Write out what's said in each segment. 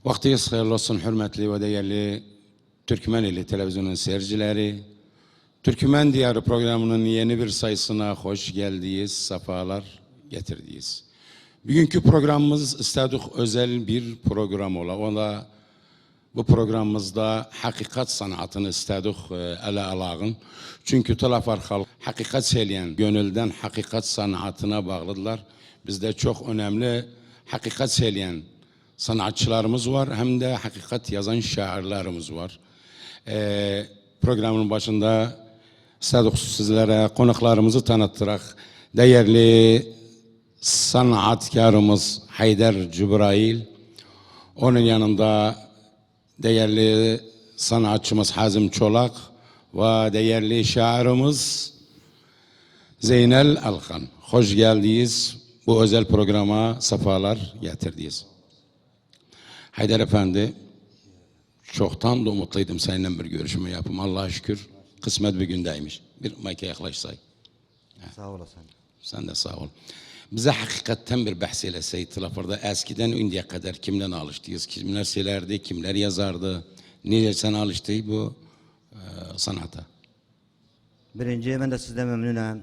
Vaktiniz hayırlı olsun hürmetli ve değerli Türkmen ili televizyonun seyircileri. Türkmen Diyarı programının yeni bir sayısına hoş geldiniz, sefalar getirdiniz. Bugünkü programımız istedik özel bir program ola. Ola bu programımızda hakikat sanatını istedik ele alağın. Çünkü Talafar halk hakikat söyleyen, gönülden hakikat sanatına bağlıdılar. Bizde çok önemli hakikat söyleyen sanatçılarımız var, hem de hakikat yazan şairlerimiz var. Programın başında istedik sizlere konuklarımızı tanıttırak. Değerli sanatkarımız Haydar Cibrail, onun yanında değerli sanatçımız Hazım Çolak ve değerli şairimiz Zeynel Alkan. Hoş geldiniz. Bu özel programa sefalar getirdiniz. Haydar Efendi, çoktan da umutluydum seninle bir görüşme yapım. Allah'a şükür kısmet bir gündeymiş. Bir mayka yaklaşsay. Sağ olasın. Sen de sağ ol. Bize hakikaten bir bahsiyle Seyit Talafar'da eskiden indiye kadar kimden alıştıyız? Kimler söylerdi, kimler yazardı? Neler sen alıştı bu sanata? Birinci ben de sizden memnunum.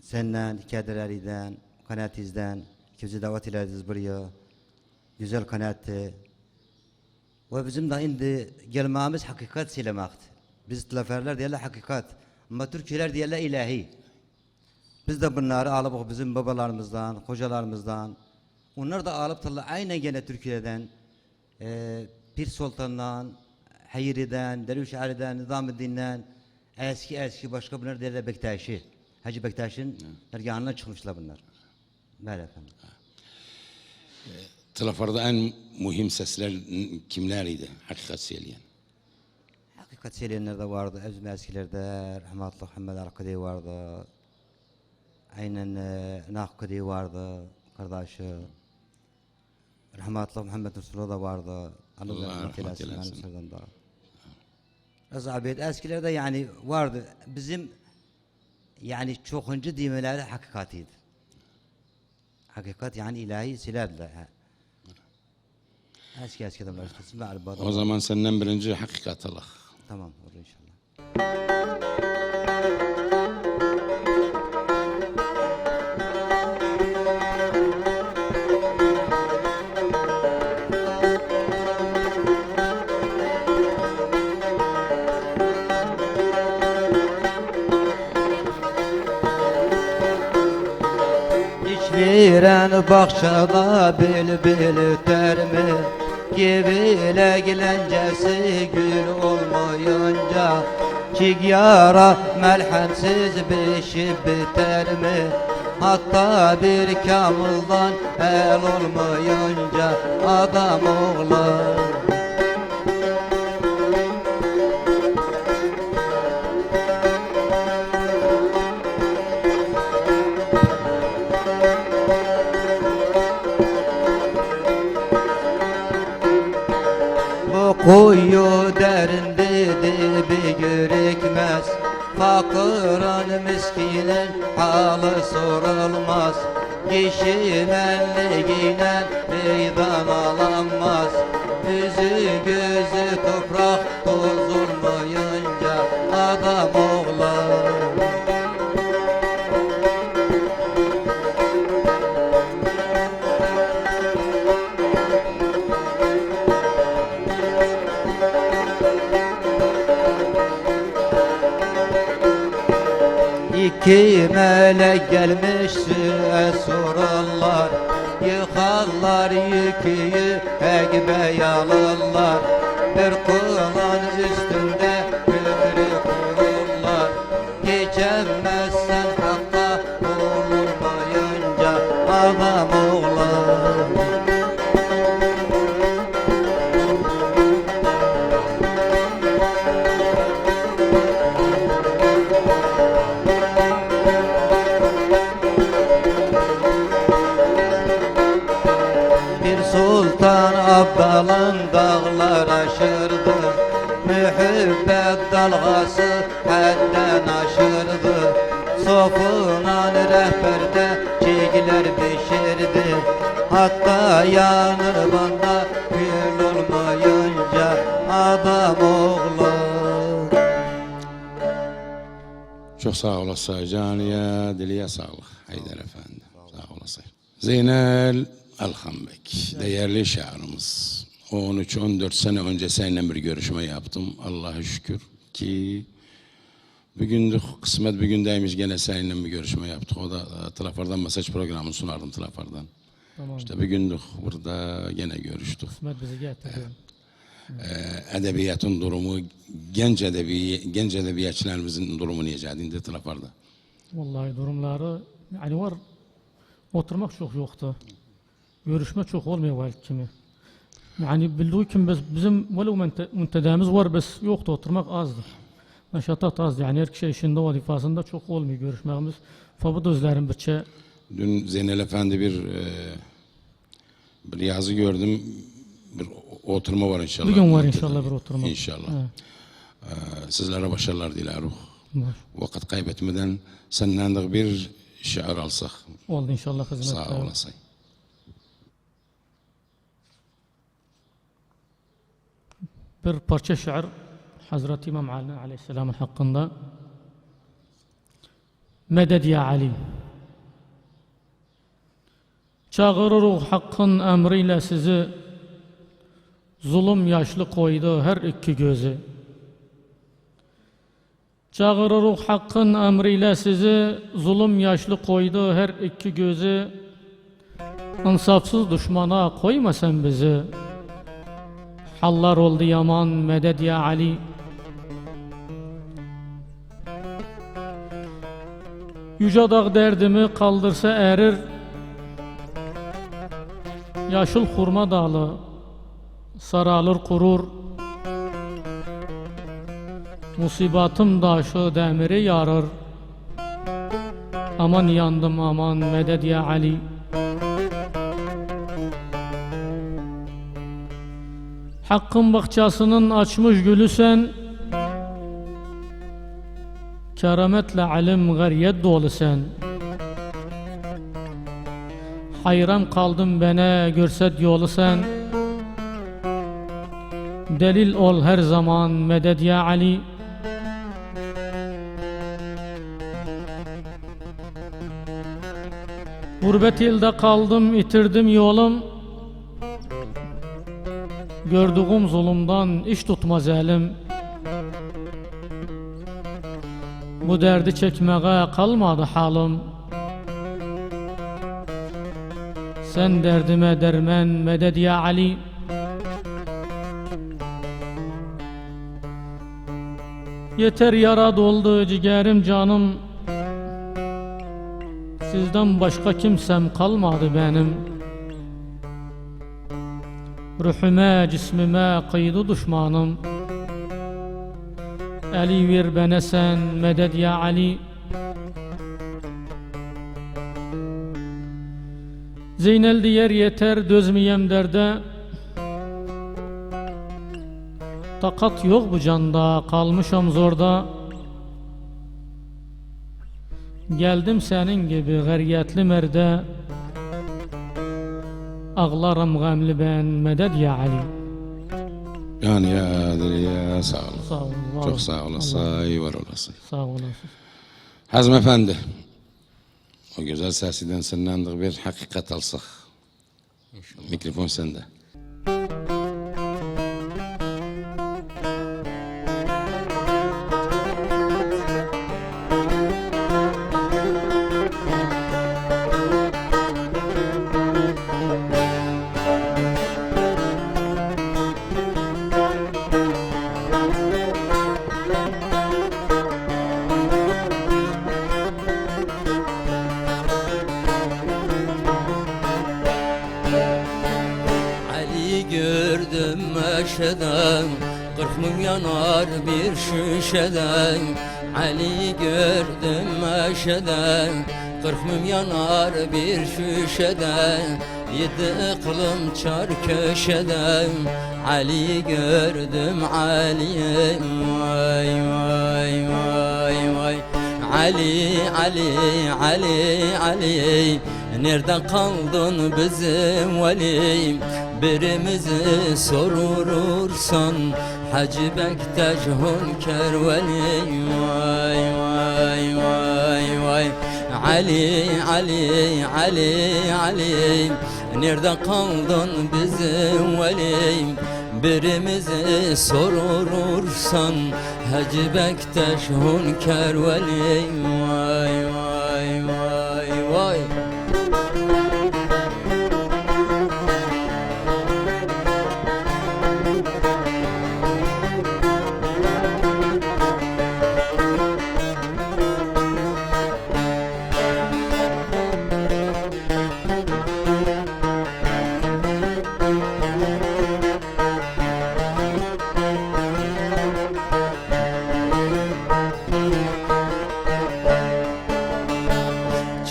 Senden, hikayelerden, kanaatinizden, kimse davet ederiz buraya. Güzel kanaattı. Ve bizim de indi gelmemiz hakikat söylemekti. Biz Talaferler diyorlar hakikat. Ama Türkçüler diyorlar ilahi. Biz de bunları alıp bizim babalarımızdan, hocalarımızdan, onlar da alıp aynen gene Türkiye'den, Pir Sultan'dan, Hayri'den, Derviş Ali'den, Nizamuddin'den, eski başka bunlar derler Bektaşi. Hacı Bektaş'ın dergahından çıkmışlar bunlar. Böyle efendim. Talafar'da en mühim sesler kimleriydi hakikat söyleyen? Hakikat söyleyenler de vardı. Bizim eskilerde rahmetli Muhammed Arkadi vardı. Aynen Nakıdi vardı. Kardeşi. Rahmetli Muhammed Resulullah da vardı. Allah rahmet eylesin. Azabiyet eskilerde yani vardı. Bizim yani çokuncu dimeleri hakikatiydi. Hakikat yani ilahi silerdiler. Eski adamlar işte. O zaman senden birinci hakikat Allah. Tamam olur inşallah. Viren bahçada bülbül ötermi, Givile gilencesi gül olmayınca, Çigyara melhemsiz beşi biter mi? Hatta bir kamıldan el olmayınca adam oğlan. Kuyu derinde bir görükmez, Fakırın miskinin halı sorulmaz, Kişi menliğine meydan alanmaz, Yüzü gözü toprak toz olmayınca adam oğlan. İki melek gelmiş süre sorarlar, Yıkarlar yüküyü ekbe alırlar, Bir kılan üstünde köprü kururlar, Geçemezsen hakka olmayınca adam oğlan. Abdalın dağlar aşırdı, mühibbet dalgası hadden aşırdı. Sofunan rehberde çiğler pişirdi, hatta yanımda gül olmayınca adam oğlu. Çok sağ olasın caniye, diliye sağlık Haydar Efendi. Sağ olasın. Zeynel Alhanbek, değerli şairimiz. 13-14 sene önce seninle bir görüşme yaptım. Allah'a şükür ki bugün kısmet bir gündeymiş, gene seninle bir görüşme yaptık. O da Trafar'dan mesaj programını sunardım Trafar'dan. Tamam. İşte bir gündük burada gene görüştük. Kısmet bizi getirdi. Edebiyatın durumu, genç edebiyatçılarımızın durumu necədir Trafar'da? Vallahi durumları yani var. Oturmak çok yoktu. Görüşme çok olmuyor var kimi. Yani bildiği kim bizim velev müntedemiz var bes yoktu, oturmak azdı. Neşatat azdı. Yani her kişi işinde vazifasında çok olmuyor görüşmemiz. Fakat özlerim birçe. Dün Zeynel Efendi bir yazı gördüm. Bir oturma var inşallah. Bugün var inşallah bir oturma. İnşallah. Evet. Sizlere başarılar dileriz. Var. Vakit kaybetmeden senden de bir şiir alsak. Oldu inşallah hizmet. Sağ olasın. Bir parça şiir Hazreti İmam Ali Aleyhisselam'ın hakkında. Meded ya Ali. Çağırırıq hakkın emriyle sizi, zulüm yaşlı koydu her iki gözü. Çağırırıq hakkın emriyle sizi, zulüm yaşlı koydu her iki gözü. İnsafsız düşmana koyma sen bizi, hallar oldu yaman meded ya Ali. Yüce dağ derdimi kaldırsa erir, yaşıl hurma dalı saralır kurur. Musibatım daşı demiri yarır, aman yandım aman meded ya Ali. Hakkın bahçesinin açmış gülü sen, kerametle alim gariyet dolu sen. Hayran kaldım bana görset yolu sen, delil ol her zaman meded ya Ali. Gurbet ilde kaldım, itirdim yolum, gördüğüm zulümden iş tutmaz elim. Bu derdi çekmeye kalmadı halim. Sen derdime dermen meded ya Ali. Yeter yara doldu ciğerim canım, sizden başka kimsem kalmadı benim. Ruhuma cismime kıydı düşmanım, eli ver bana sen meded ya Ali. Zeynel diyer yeter dözmeyem derde, takat yok bu canda kalmışam zorda. Geldim senin gibi gariyetli merde, ağlarım gamli ben meded ya Ali. Yani ya diliye sağ olun. Sağ olun. Çok sağ olasın, iyi var olasın. Sağ olasın. Hazım Efendi, o güzel sesinden senden de bir hakikat alsak. Mikrofon sende. Gördüm meşeden, 40.000 yanar bir şişeden. Ali gördüm meşeden, Kırk yanar bir şüşede, yedi iklım çar köşede. Ali gördüm Ali, vay vay vay vay. Ali, Ali, Ali, Ali, nerede kaldın bizim veli? Birimizi sorursan Hacı Bektaş Hünkar Veli. Vay vay vay vay. Ali, Ali, Ali, Ali, nerede kaldın bizim veli? Birimizi sorursan Hacı Bektaş Hünkar Veli. Vay vay vay vay.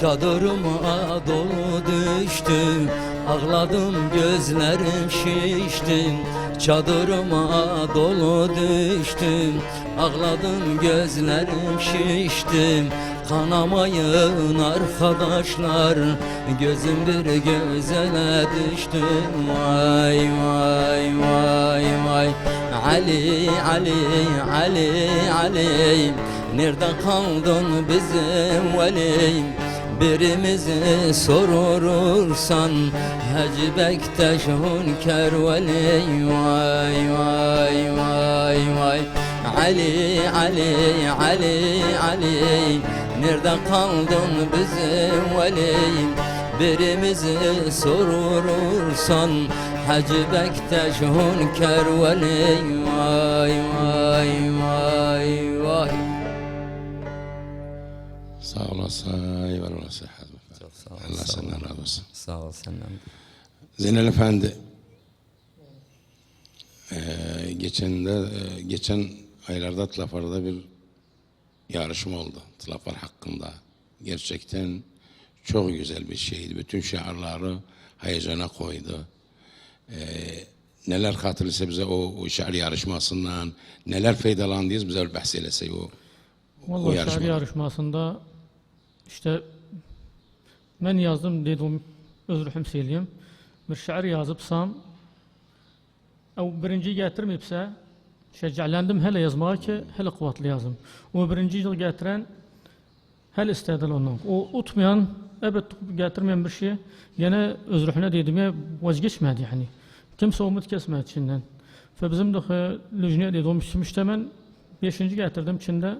Çadırıma dolu düştüm, ağladım gözlerim şişti. Çadırıma dolu düştüm, ağladım gözlerim şişti. Kanamayın arkadaşlar, gözüm bir gözele düştü. Vay vay vay vay. Ali, Ali, Ali, Ali, nerede kaldın bizim veli? Birimizi sorursan Hacı Bektaş Hünkar Veli. Vay vay vay vay. Ali, Ali, Ali, Ali, nerede kaldın bizim veli? Birimizi sorursan Hacı Bektaş Hünkar Veli. Vay vay vay vay. Sağ olasın, eyvallah olasın. Çok sağ ol. Allah senden razı olsun. Sağ ol senden. Zeynel Efendi, geçen aylarda Tlafar'da bir yarışma oldu. Tlafar hakkında. Gerçekten çok güzel bir şeydi. Bütün şiarları heyecana koydu. Neler hatırlıysa bize o şiar yarışmasından, neler faydalandıyız bize bahseylese o Vallahi şiir yarışmasında işte ben yazdım dedim özrüm söyleyeyim. Bir şiir yazıpsam o birinci getirmeyipse şeccalendim hele yazmaya ki hele kuvvetli yazım. O birinci yıl getiren hele istediler ondan. O utmayan evet getirmeyen bir şey gene özrühüne dedim ya vazgeçmedi yani. Kimse umut kesmedi içinden. Ve bizim de lüjneye dedim işte ben 5. getirdim içinde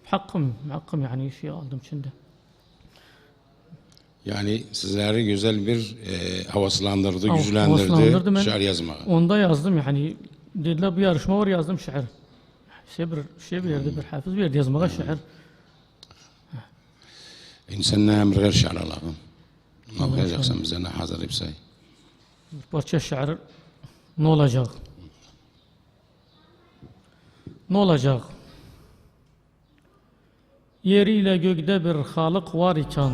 hakkım yani şey aldım içinde. Yani sizleri güzel bir havaslandırdı, güçlendirdi şiir yazmaya. Onda yazdım yani dediler bir yarışma var yazdım şiir. Şey bir yerde bir hafız bir yerde yazmaya şiir. İnsanlar bir gayr şiir alalım. Ne okuyacaksan bize ne hazır ipsay. Bir parça şiir ne olacak? Ne olacak? Yeriyle gökde bir Halık var iken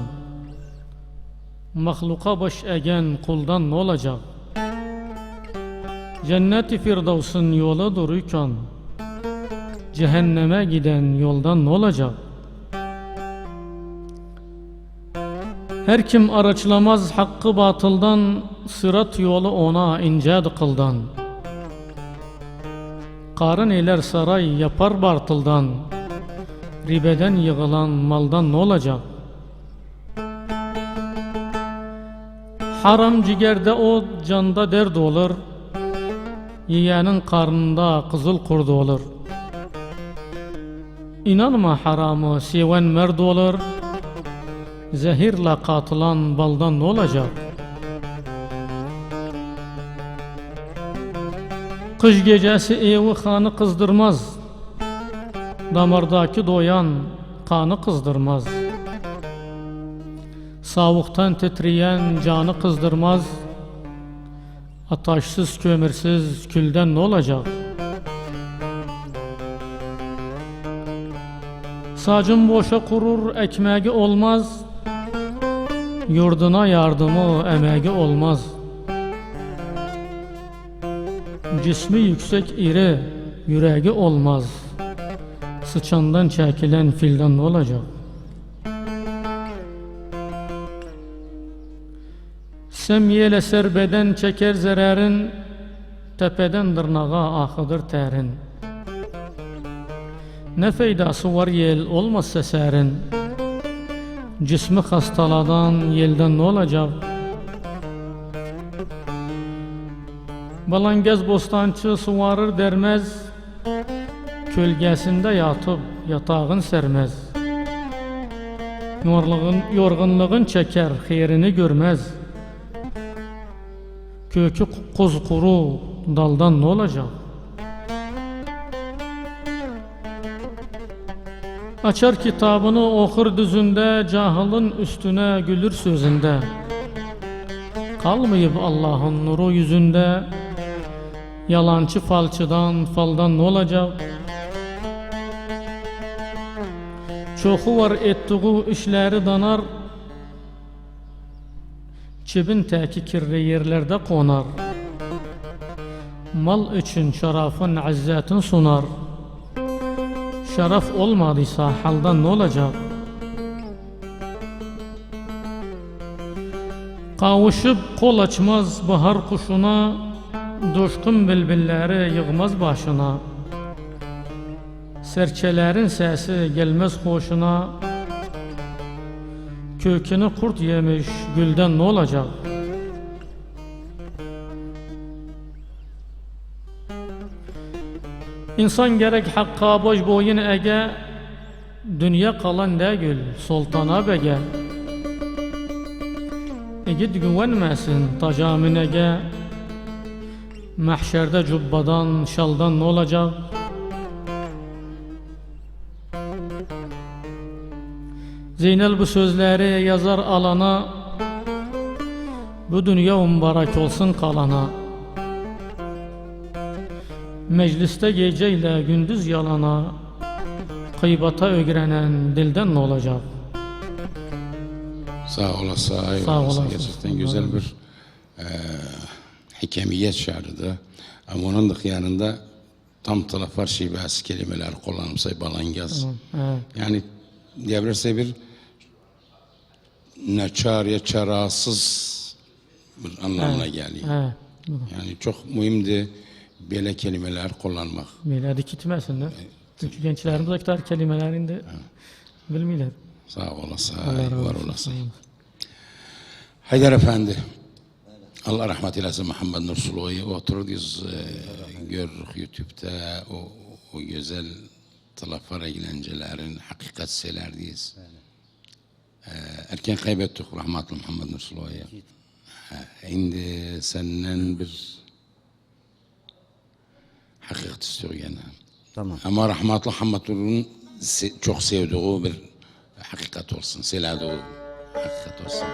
mahluka baş egen kuldan ne olacak? Cennet-i Firdevs'un yolu dururken cehenneme giden yoldan ne olacak? Her kim araçlamaz hakkı batıldan, sırat yolu ona ince kıldan. Karın eyler saray yapar bartıldan, ribeden yığılan maldan ne olacak? Haram cigerde o canda dert olur, yiyenin karnında kızıl kurdu olur. İnanma haramı seven merd olur, zehirle katılan baldan ne olacak? Kış gecesi evi kanı kızdırmaz, damardaki doyan kanı kızdırmaz. Savuktan titreyen canı kızdırmaz, ataşsız kömürsüz külden ne olacak? Sacın boşa kurur ekmeği olmaz, Yurduna yardımı, emeği olmaz. Cismi yüksek iri, yüreği olmaz. Sıçandan çekilen filden ne olacak? Semyel eser beden çeker zerərin, tepeden dırnağa axıdır tərin. Ne faydası var yel olmazsa sərin, cismi hastaladan yelden ne olacak? Balangez bostancı suvarır dermez, kölgesinde yatıp yatağın sermez. Yorgunluğun çeker, xeyrini görmez. Kökü kuzkuru daldan ne olacak? Açar kitabını okur düzünde, cahilin üstüne gülür sözünde. Kalmayıp Allah'ın nuru yüzünde, yalancı falçıdan, faldan ne olacak? Çoxu var ettiği işleri danar, cibin təki kirli yerlerde konar. Mal için şarafın, izzetin sunar. Şaraf olmadıysa haldan ne olacak? Kavuşup kol açmaz bahar kuşuna, coşkun bilbilleri yığmaz başına. Serçelerin sesi gelmez hoşuna, kökünü kurt yemiş gülden ne olacak? İnsan gerek hakka boş boyun ege, dünya kalan değil sultana bege. Egid güvenmesin tacamin ege, mahşerde cubbadan şaldan ne olacak? Zeynel bu sözleri yazar alana, bu dünya mübarek olsun kalana. Mecliste geceyle gündüz yalana, gıybata ögrenen dilden ne olacak? Sağ olasın. Sağ olasın. Gerçekten güzel bir hikemiyet şiarıdır. Ama onun da yanında tam talafar şibesi kelimeler kullanımsa balangaz. Evet. Yani diyebilirse bir neçar ya çarasız bir anlamına geliyor. Evet. Yani çok mühimdi böyle kelimeler kullanmak. Böyle dikitmesinler. Çünkü gençlerimiz o kadar kelimelerini de bilmiyorlar. Sağ olasın, Allah razı var olsun. olasın. Haydar Efendi, Allah rahmet eylesin Muhammed Nursulu'yu otururuz, görürük YouTube'da o güzel talafar eğlencelerin hakikat selerdiyiz. Erken kaybettik rahmetli Muhammed Nursulu'yu. Şimdi senden bir hakikat istiyor gene. Tamam. Ama rahmetli Muhammed Nursulu'nun çok sevdiği bir hakikat olsun, seladiği hakikat olsun.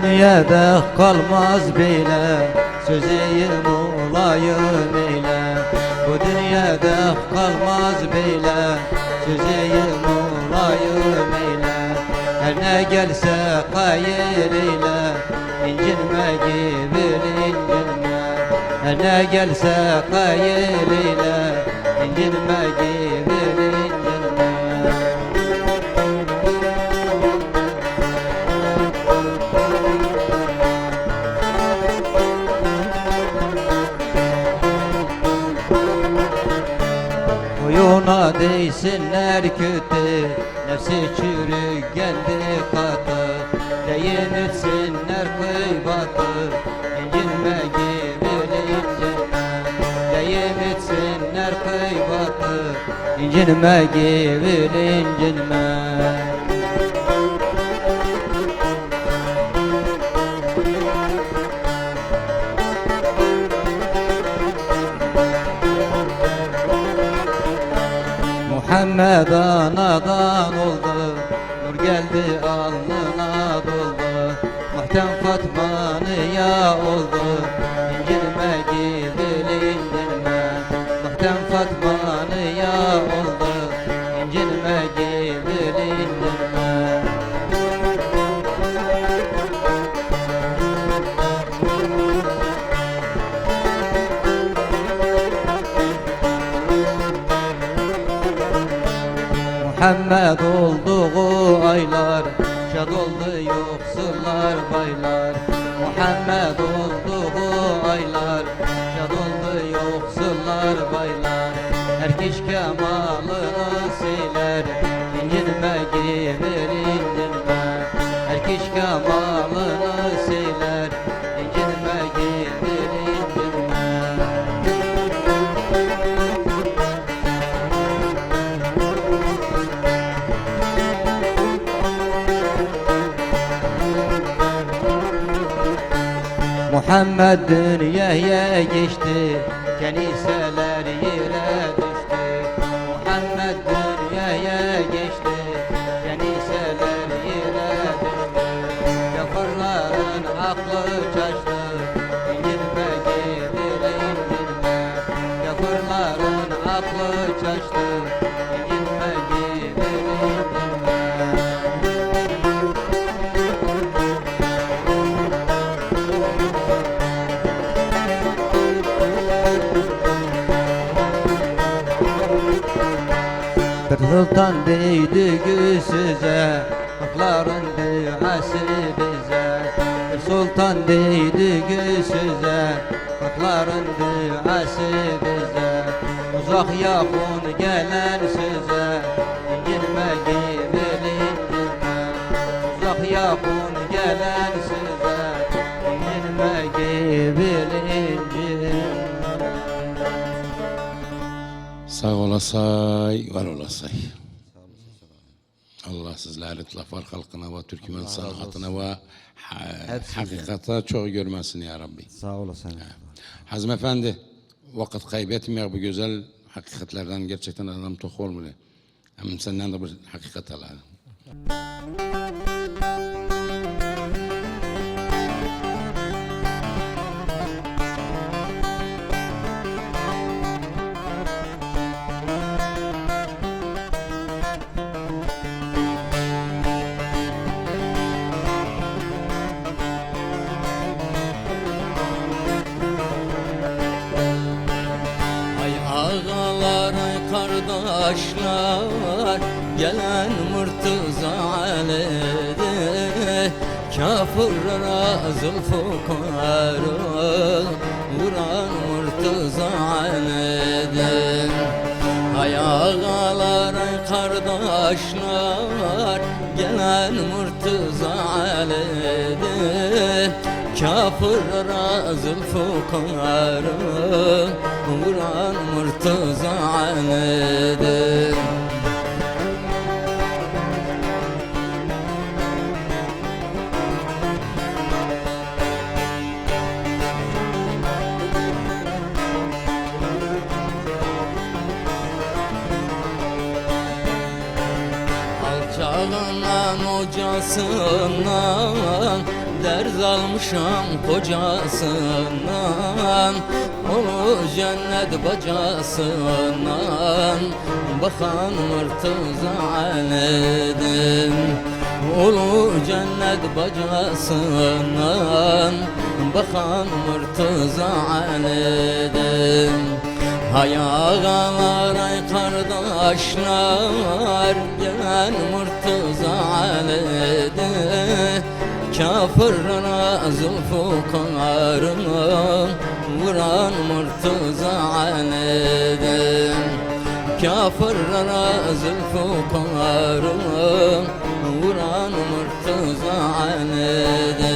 Dünyada kalmaz bile, sözeyim olayım ile. Bu dünyada kalmaz bile, sözeyim olayım ile. Her ne gelse hayır ile, incinme gibi incinme. Her ne gelse hayır ile, incinme gibi incinme. Boyuna değsinler kötü, nefsi çürük geldi katı. Deyim etsinler kıybatı, incinme gibi incinme. Deyim etsinler kıybatı, incinme gevil incinme. Muhammed anadan oldu, nur geldi alnına doldu. Mahtem Fatma'ya oldu, incinme gidil incinme. Mahtem Fatma'ya oldu, incinme gidil incinme. Muhammed olduğu aylar, şad oldu yoksullar baylar. Muhammed olduğu aylar, şad oldu yoksullar baylar. Her kişi kemalını siler, incinme gevil incinme. Her kişi kemalını siler, incinme gevil incinme. Muhammed dünyaya geçti, kaniseler yere düştü. Muhammed dünyaya geçti, kaniseler yere düştü. Yaparların aklı şaştı, incinme gevil incinme. Yaparların aklı şaştı, incinme gevil incinme. Bir sultan değdi güzüze, hakların duası bize. Bir sultan değdi güzüze, hakların duası bize. Uzak yakın gelen size, incinme gevil incinme. Uzak yakın gelen size, incinme gevil incinme. Sağ olasay, var olasay. Allah sizleri Tlafar halkına ve Türkmen sanatına ve hakikata çok görmesin ya Rabbi. Sağ olasın. Hazım Efendi, vakit kaybetmeyek bu güzel hakikatlerden gerçekten adam tok olmalı. Hem senden de bir hakikat alalım. Ay ağalar, ay kardeşler, gelen Murtaza Ali'de. Kafirlere zulfukarı vuran Murtaza Ali'de. Ay ağalar, ay kardeşler, gelen Murtaza Ali'de. Kafirlere zulfukarı vuran Murtaza Ali'de. Alçağından hocasından ders almışam kocasından. O cennet bacasından bakan Murtaza Ali'den. Ulu cennet bacasından bakan Murtaza Ali'den. Hay ağalar, ay kardeşler, gelen Murtaza Ali'de. Kafirlere zulfukarı vuran Murtaza Ali'de. Kafirlere zulfukarı vuran Murtaza Ali'de.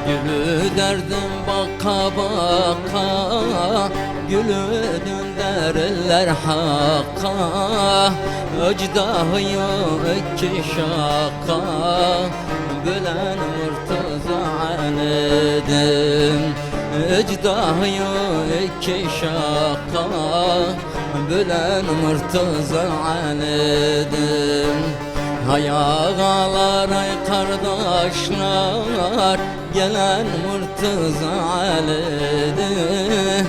Gülü derdim baka baka, gülü döndürürler hakka. Öcdahıyı iki şaka, bölen Murtaza Ali'dim. Öcdahıyı iki şaka, bölen Murtaza Ali'dim. Hay ağalar, ay kardeşler, gelen Murtaza Ali'dir.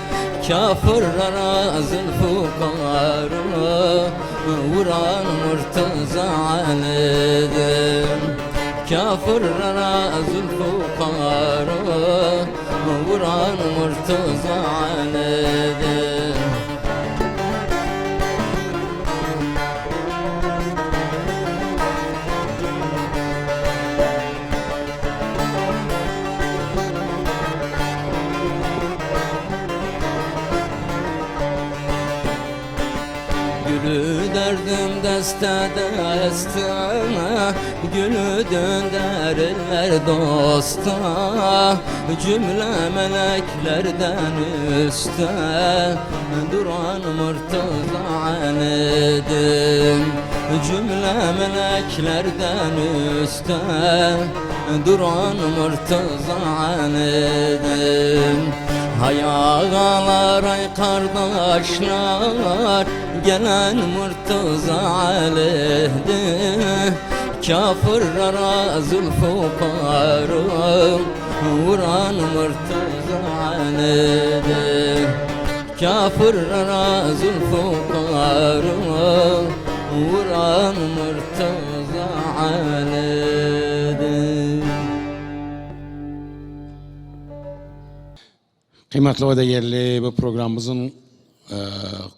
Kafirlara zülfukarı vuran Murtaza Ali'dir. Kafirlara zülfukarı vuran Murtaza Ali'dir. Gülü derdim deste deste, gülü döndürürler dosta. Cümle meleklerden üstte duran Murtaza Ali'dim. Cümle meleklerden üstte duran Murtaza Ali'dim. Hay ağalar, ay kardeşler, gelen Murtaza Ali'dir. Kafirlara zülfukarı vuran Murtaza Ali'dir. Kafirlara zülfukarı vuran Murtaza Ali'dir. Kıymetli ve değerli, bu programımızın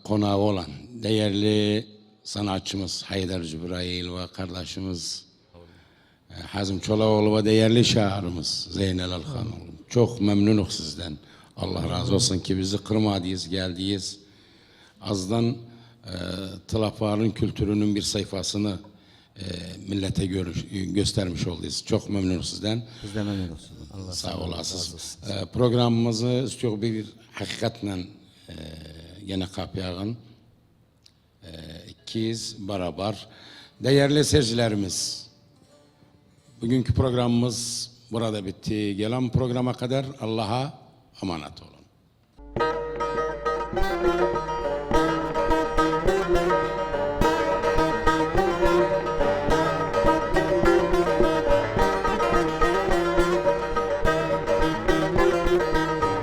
konağı olan değerli sanatçımız Haydar Cibrail ve kardeşimiz Hazım Çolakoğlu ve değerli şairimiz Zeynel Alhan. Çok memnunuk sizden. Allah razı olsun ki bizi kırmadınız, geldiniz. Azdan Tlapar'ın kültürünün bir sayfasını millete göstermiş oldunuz. Çok memnunum sizden. Biz de memnunuz. Allah Sağ olasınız. Programımızı çok bir hakikatle yine kapıyağın ikiz beraber. Değerli seyircilerimiz, bugünkü programımız burada bitti. Gelen programa kadar Allah'a emanet olun.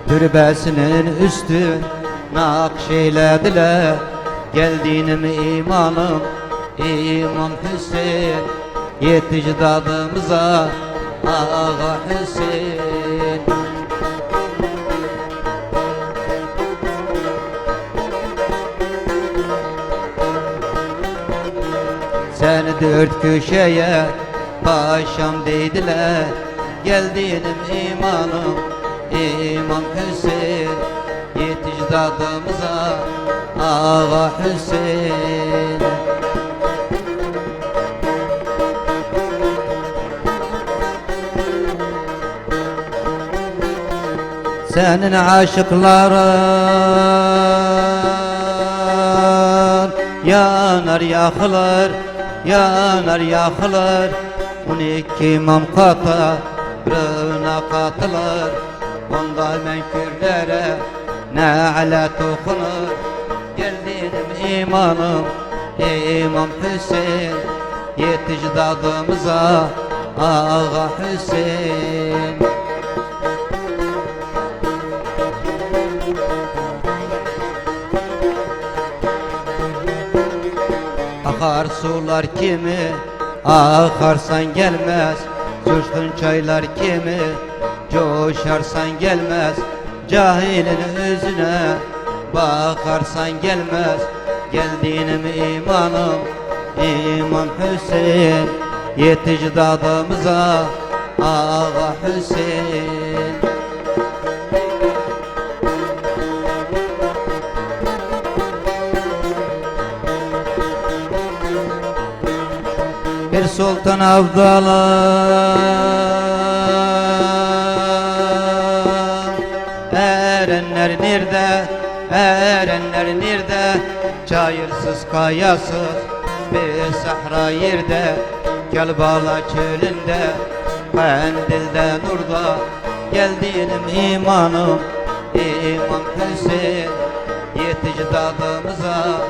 Türbesinin üstü nakşeylediler, geldiğim imanım İmam Hüseyin, yetişdadımıza Ağa Hüseyin. Seni dört köşeye paşam dediler, geldiğim imanım İmam Hüseyin, yetişdadımıza Ağa Hüseyin. Senin aşıkların yanar yakılır, yanar yakılır. 12 imam katarına katılır. Onda menkürlere nalet okunur. Geldiğim imanım İmam Hüseyin, yetişdadımıza Ağa Hüseyin. Akar sular kimi akarsan gelmez, coşkun çaylar kimi coşarsan gelmez. Cahilin özüne bakarsan gelmez. Geldiğim imanım İmam Hüseyin, yetişdadımıza Ağa Hüseyin. Bir sultan abdalar nerede, erenler nerede? Çayırsız kayasız bir sahra yerde, Kelbala çölünde, Kandil'de nurda, gel dinim imanım, İmam Hüseyin, yetici dadımıza